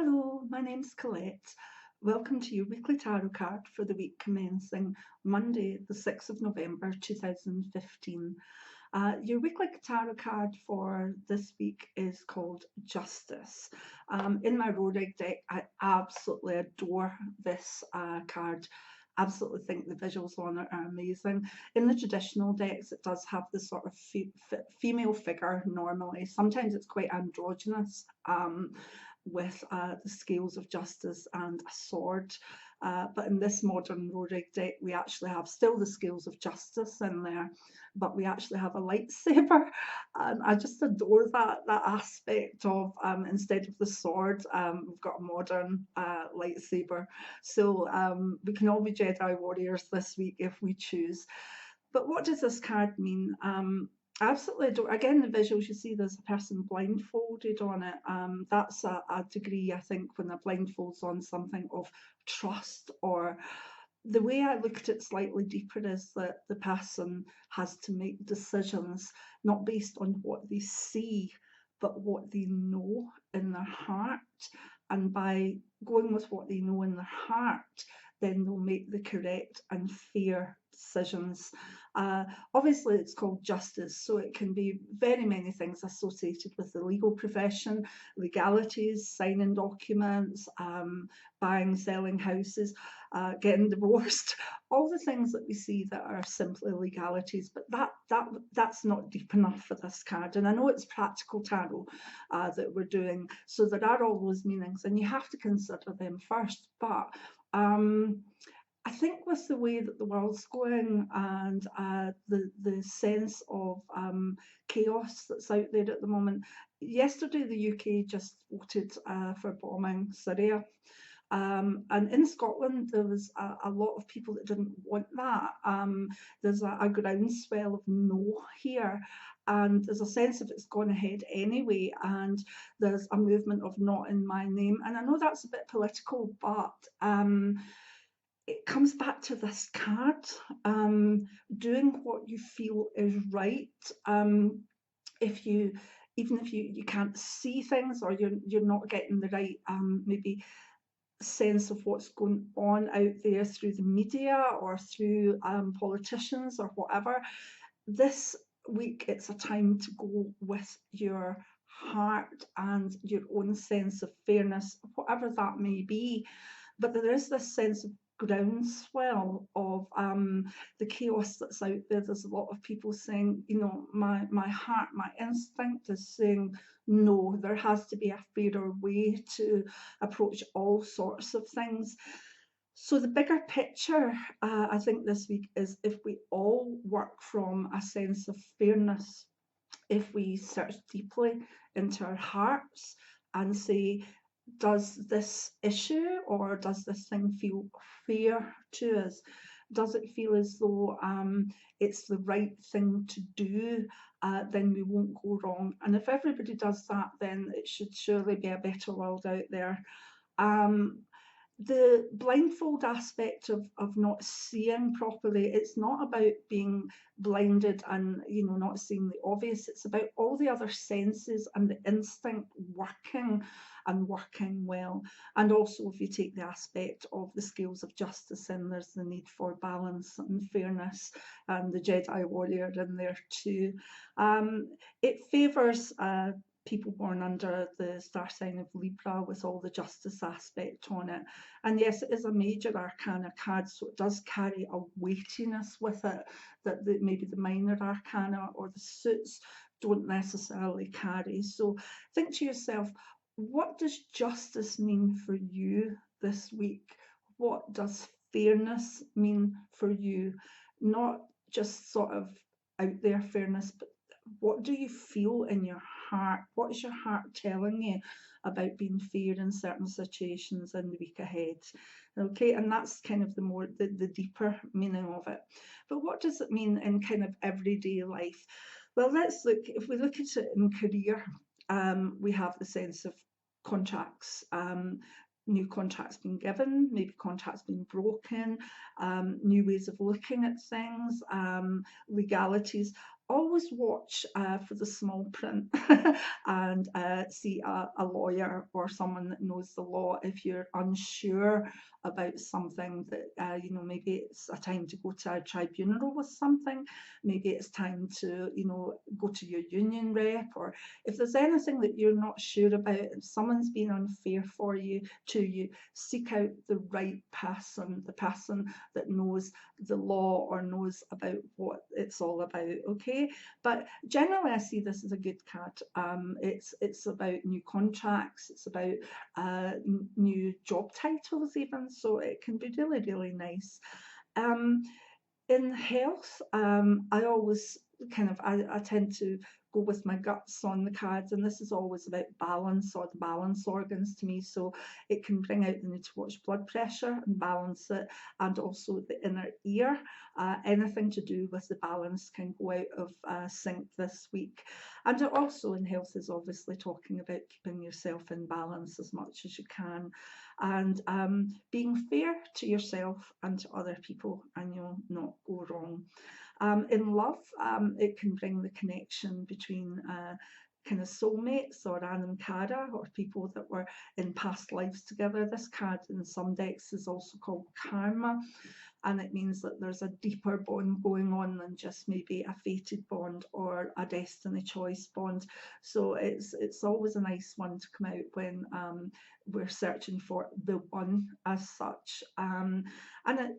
Hello, my name's Colette. Welcome to your weekly tarot card for the week commencing Monday, the 6th of November 2015. Your weekly tarot card for this week is called Justice. In my Rorig deck, I absolutely adore this card. Absolutely think the visuals on it are amazing. In the traditional decks, it does have this sort of female figure normally. Sometimes it's quite androgynous. With the scales of justice and a sword. But in this modern Rorig deck, we actually have still the scales of justice in there, but we actually have a lightsaber. And I just adore that aspect of instead of the sword, we've got a modern lightsaber. So we can all be Jedi warriors this week if we choose. But what does this card mean? Absolutely adore. Again, the visuals, you see there's a person blindfolded on it. That's a degree, I think, when a blindfold's on something of trust, or the way I look at it slightly deeper is that the person has to make decisions not based on what they see, but what they know in their heart. And by going with what they know in their heart, then they'll make the correct and fair decisions. Obviously, it's called justice, so it can be very many things associated with the legal profession, legalities, signing documents, buying, selling houses, getting divorced, all the things that we see that are simply legalities. But that's not deep enough for this card. And I know it's practical tarot that we're doing, so there are all those meanings, and you have to consider them first. But I think with the way that the world's going and the sense of chaos that's out there at the moment, yesterday the UK just voted for bombing Syria. And in Scotland, there was a lot of people that didn't want that. There's a groundswell of no here, and there's a sense of it's gone ahead anyway, and there's a movement of not in my name. And I know that's a bit political, but it comes back to this card, doing what you feel is right. If you, even if you can't see things, or you're not getting the right maybe sense of what's going on out there through the media or through politicians or whatever, this week it's a time to go with your heart and your own sense of fairness, whatever that may be. But there is this sense of groundswell of the chaos that's out there. There's a lot of people saying, you know, my heart, my instinct is saying, no, there has to be a fairer way to approach all sorts of things. So the bigger picture, I think this week, is if we all work from a sense of fairness, if we search deeply into our hearts and say, does this issue or does this thing feel fair to us? Does it feel as though it's the right thing to do? Then we won't go wrong. And if everybody does that, then it should surely be a better world out there. The blindfold aspect of not seeing properly, it's not about being blinded and, you know, not seeing the obvious. It's about all the other senses and the instinct working and working well. And also, if you take the aspect of the scales of justice in, there's the need for balance and fairness, and the Jedi warrior in there too. It favours people born under the star sign of Libra, with all the justice aspect on it. And yes, it is a major arcana card, so it does carry a weightiness with it that maybe the minor arcana or the suits don't necessarily carry. So think to yourself, what does justice mean for you this week? What does fairness mean for you? Not just sort of out there fairness, but what do you feel in your heart? What is your heart telling you about being fair in certain situations in the week ahead? Okay, and that's kind of the deeper meaning of it. But what does it mean in kind of everyday life? Well, let's look. If we look at it in career, we have the sense of contracts. New contracts being given, maybe contracts being broken, new ways of looking at things, legalities. always watch for the small print and see a lawyer or someone that knows the law if you're unsure about something that, maybe it's a time to go to a tribunal with something, maybe it's time to, go to your union rep, or if there's anything that you're not sure about, if someone's been unfair to you, seek out the right person, the person that knows the law or knows about what it's all about, okay? But generally, I see this as a good card. It's about new contracts, it's about new job titles even, so it can be really, really nice. In health, I always I tend to go with my guts on the cards, and this is always about balance or the balance organs to me. So it can bring out the need to watch blood pressure and balance it, and also the inner ear. Anything to do with the balance can go out of sync this week. And it also in health is obviously talking about keeping yourself in balance as much as you can, and being fair to yourself and to other people, and you'll not go wrong. In love, it can bring the connection between kind of soulmates or anam cara, or people that were in past lives together. This card in some decks is also called karma, and it means that there's a deeper bond going on than just maybe a fated bond or a destiny choice bond. So it's always a nice one to come out when we're searching for the one as such. And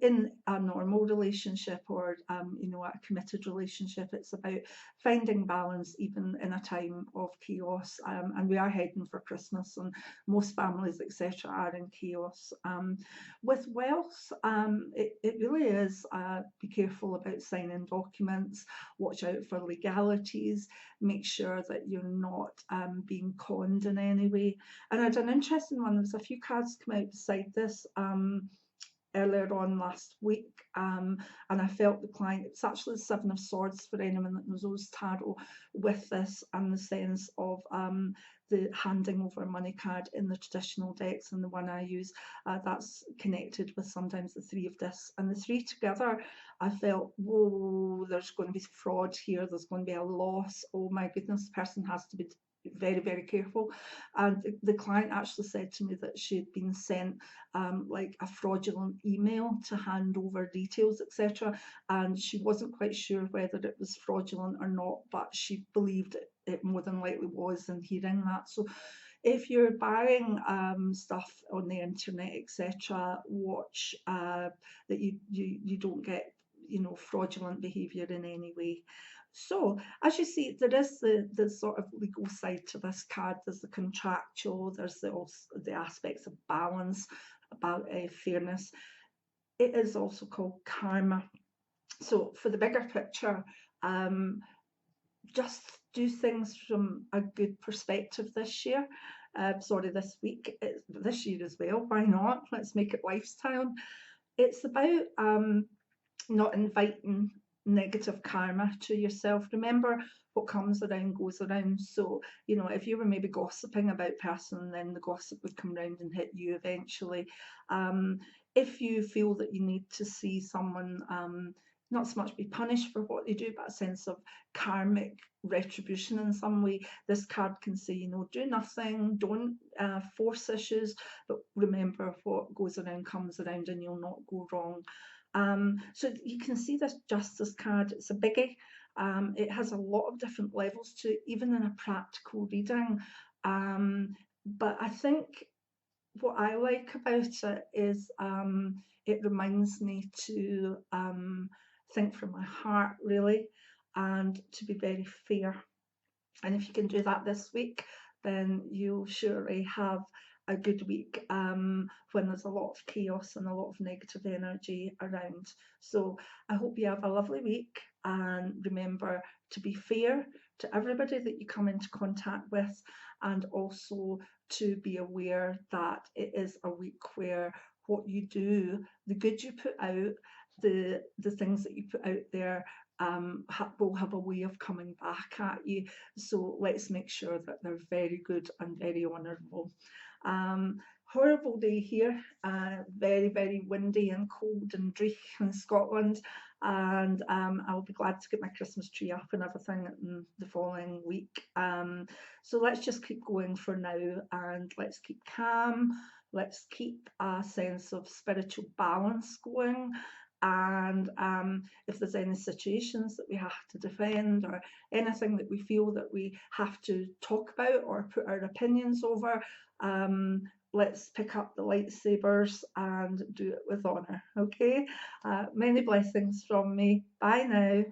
in a normal relationship or a committed relationship, it's about finding balance even in a time of chaos. And we are heading for Christmas, and most families, etc., are in chaos. With wealth, it really is be careful about signing documents, watch out for legalities, make sure that you're not being conned in any way. And I had an interesting one, there's a few cards come out beside this earlier on last week, and I felt the client, it's actually the Seven of Swords for anyone that knows tarot, with this and the sense of the handing over money card in the traditional decks, and the one I use, that's connected with sometimes the Three of Discs, and the three together, I felt, whoa, there's going to be fraud here, there's going to be a loss, oh my goodness, the person has to be very, very careful. And the client actually said to me that she had been sent like a fraudulent email to hand over details, etc., and she wasn't quite sure whether it was fraudulent or not, but she believed it more than likely was, in hearing that. So if you're buying stuff on the internet, etc., watch that you don't get fraudulent behaviour in any way. So as you see, there is the sort of legal side to this card. There's the contractual, there's the aspects of balance, about fairness. It is also called karma. So for the bigger picture, just do things from a good perspective this year. This week, this year as well, why not? Let's make it lifestyle. It's about not inviting negative karma to yourself. Remember, what comes around goes around. So, if you were maybe gossiping about person, then the gossip would come around and hit you eventually. If you feel that you need to see someone not so much be punished for what they do, but a sense of karmic retribution in some way, this card can say, do nothing, don't force issues, but remember, what goes around comes around, and you'll not go wrong. So you can see this justice card, it's a biggie. It has a lot of different levels to it, even in a practical reading. But I think what I like about it is it reminds me to think from my heart, really, and to be very fair. And if you can do that this week, then you'll surely have a good week when there's a lot of chaos and a lot of negative energy around. So I hope you have a lovely week, and remember to be fair to everybody that you come into contact with, and also to be aware that it is a week where what you do, the good you put out, the things that you put out there will have a way of coming back at you. So let's make sure that they're very good and very honourable. horrible day here, very, very windy and cold and dreich in Scotland. And I'll be glad to get my Christmas tree up and everything in the following week. So let's just keep going for now, and let's keep calm. Let's keep a sense of spiritual balance going. And if there's any situations that we have to defend, or anything that we feel that we have to talk about or put our opinions over, let's pick up the lightsabers and do it with honour. Okay, many blessings from me. Bye now.